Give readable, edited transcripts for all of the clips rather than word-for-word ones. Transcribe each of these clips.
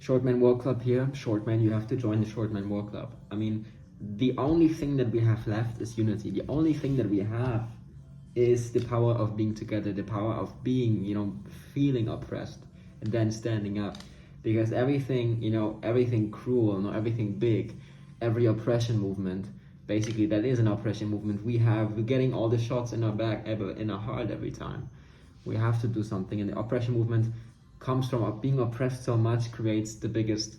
Shortman War Club here. Shortman, you have to join the Shortman War Club. I mean, the only thing that we have left is unity. The only thing that we have is the power of being together, the power of being, you know, feeling oppressed and then standing up. Because everything, you know, everything cruel, no, everything big, every oppression movement, basically that is an oppression movement. We're getting all the shots in our back, in our heart every time. We have to do something, and the oppression movement comes from being oppressed so much, creates the biggest,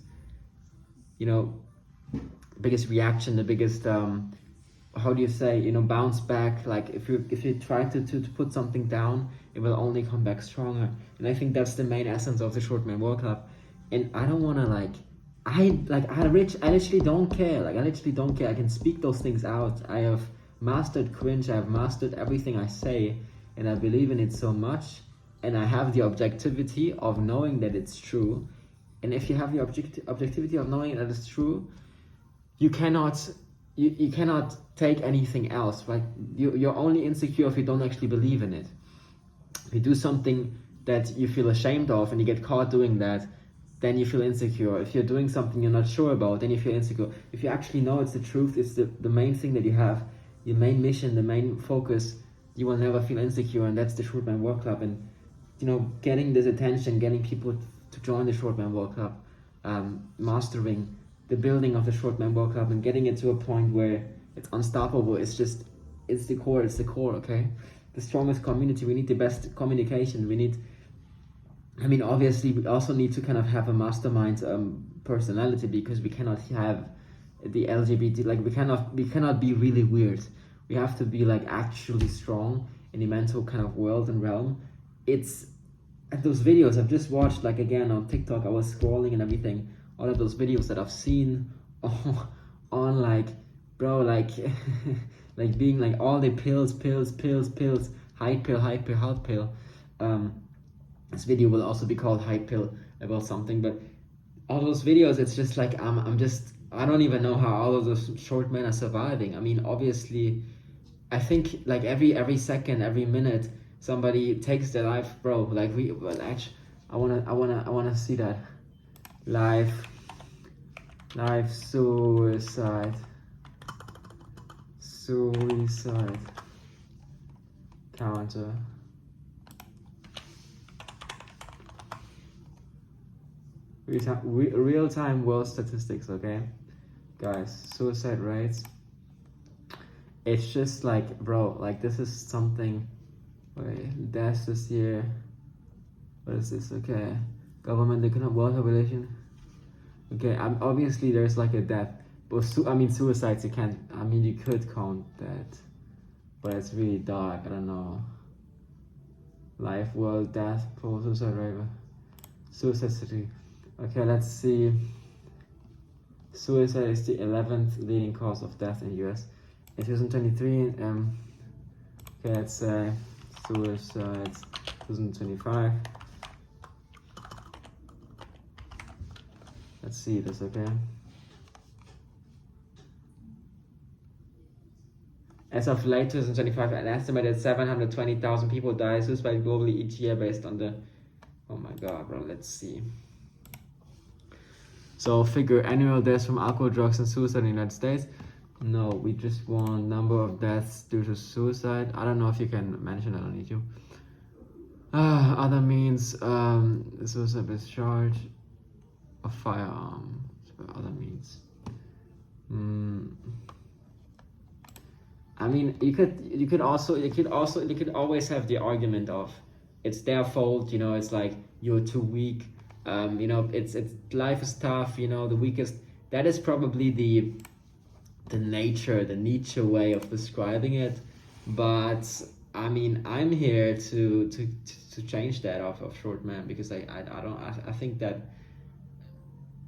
you know, biggest reaction, the biggest how do you say, you know, bounce back. Like if you try to put something down, it will only come back stronger. And I think that's the main essence of the Shortman War Club. And I don't want to I literally don't care. Like I literally don't care. I can speak those things out. I have mastered cringe. I have mastered everything I say, and I believe in it so much. And I have the objectivity of knowing that it's true. And if you have the objectivity of knowing that it's true, you cannot take anything else, right? You're only insecure if you don't actually believe in it. If you do something that you feel ashamed of and you get caught doing that, then you feel insecure. If you're doing something you're not sure about, then you feel insecure. If you actually know it's the truth, it's the main thing that you have, your main mission, the main focus, you will never feel insecure. And that's the Shortman War Club. And you know, getting this attention, getting people to join the Shortman War Club, mastering the building of the Shortman War Club and getting it to a point where it's unstoppable. It's the core, okay? The strongest community. We need the best communication. We need, I mean, obviously we also need to kind of have a mastermind personality, because we cannot have the LGBT, like we cannot be really weird. We have to be like actually strong in the mental kind of world and realm. It's those videos I've just watched, like again on TikTok, I was scrolling and everything, all of those videos that I've seen on like, bro, like like being like all the pills, hide pill, health pill. This video will also be called Hide Pill about something, but all those videos, it's just like I don't even know how all of those short men are surviving. I mean, obviously, I think like every second, every minute, somebody takes their life, bro. Like actually, I wanna see that live suicide counter. Real-time world statistics, okay? Guys, suicide rates. It's just like, bro, like this is something. Wait, deaths this year. What is this? Okay. Government economic world population. Okay, obviously there's like a death. But suicides, you can't, I mean, you could count that. But it's really dark, I don't know. Life, world, death, suicide rate. Suicide city. Okay, let's see. Suicide is the 11th leading cause of death in US. In 2023, okay, let's say suicides 2025. Let's see this, okay? As of late 2025, an estimated 720,000 people die suicide globally each year based on the, oh my god, bro, let's see. So figure annual deaths from alcohol, drugs, and suicide in the United States. No, we just want number of deaths due to suicide. I don't know if you can mention, I don't need you. Other means, suicide discharge of firearm. Other means. I mean, you could always have the argument of it's their fault, you know, it's like you're too weak. You know, it's life is tough, you know, the weakest. That is probably the Nietzsche way of describing it. But I mean, I'm here to change that off of short man, because I think that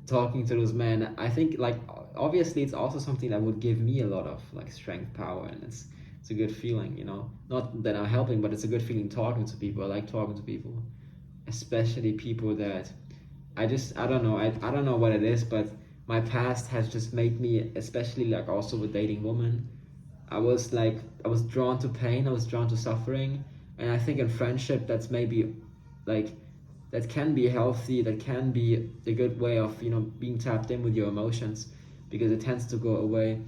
talking to those men, I think like obviously it's also something that would give me a lot of like strength, power, and it's a good feeling, you know. Not that I'm helping, but it's a good feeling talking to people. I like talking to people, especially people that I don't know. I don't know what it is, but my past has just made me, especially like also with dating women, I was drawn to pain, I was drawn to suffering, and I think in friendship that's that can be healthy, that can be a good way of, you know, being tapped in with your emotions, because it tends to go away.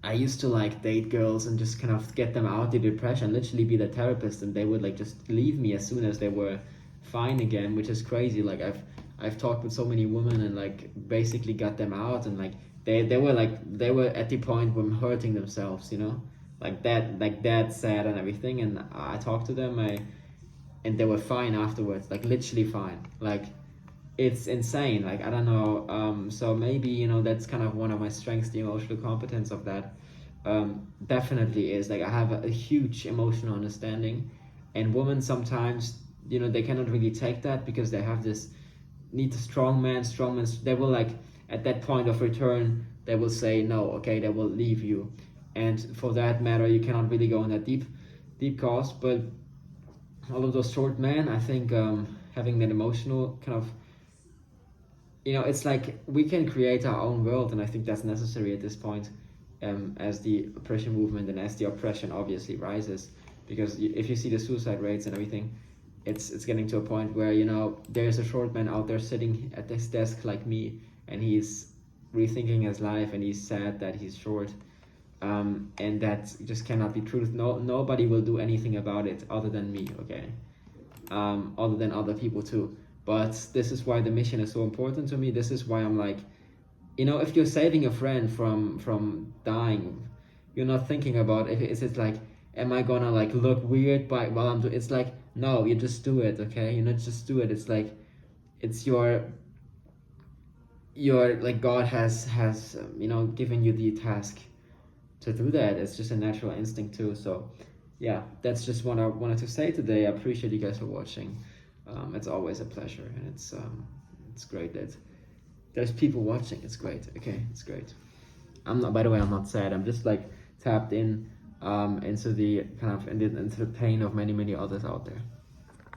I used to like date girls and just kind of get them out of the depression, literally be the therapist, and they would like just leave me as soon as they were fine again, which is crazy. Like I've talked with so many women and like basically got them out, and like they were at the point when hurting themselves, you know, like that sad and everything, and I talked to them, and they were fine afterwards, like literally fine. Like it's insane. Like I don't know. So maybe, you know, that's kind of one of my strengths, the emotional competence of that. Definitely is like I have a huge emotional understanding, and women sometimes, you know, they cannot really take that because they have this need a strong man. They will like at that point of return they will say no. Okay, they will leave you, and for that matter you cannot really go in that deep cause. But all of those short men, I think, having that emotional kind of, you know, it's like we can create our own world, and I think that's necessary at this point, as the oppression movement and as the oppression obviously rises, because if you see the suicide rates and everything, it's getting to a point where, you know, there's a short man out there sitting at this desk like me, and he's rethinking his life, and he's sad that he's short, and that just cannot be truth. Nobody will do anything about it other than me, okay, other than other people too. But this is why the mission is so important to me. This is why I'm like, you know, if you're saving a friend from dying, you're not thinking about is it like, am I gonna like look weird while I'm doing? It's like, no, you just do it, okay? You know, just do it. It's like, it's your like God has you know, given you the task to do that. It's just a natural instinct too. So yeah, that's just what I wanted to say today. I appreciate you guys for watching. It's always a pleasure, and it's great that there's people watching. It's great. Okay, it's great. I'm not, by the way, I'm not sad. I'm just like tapped in into the kind of into the pain of many others out there.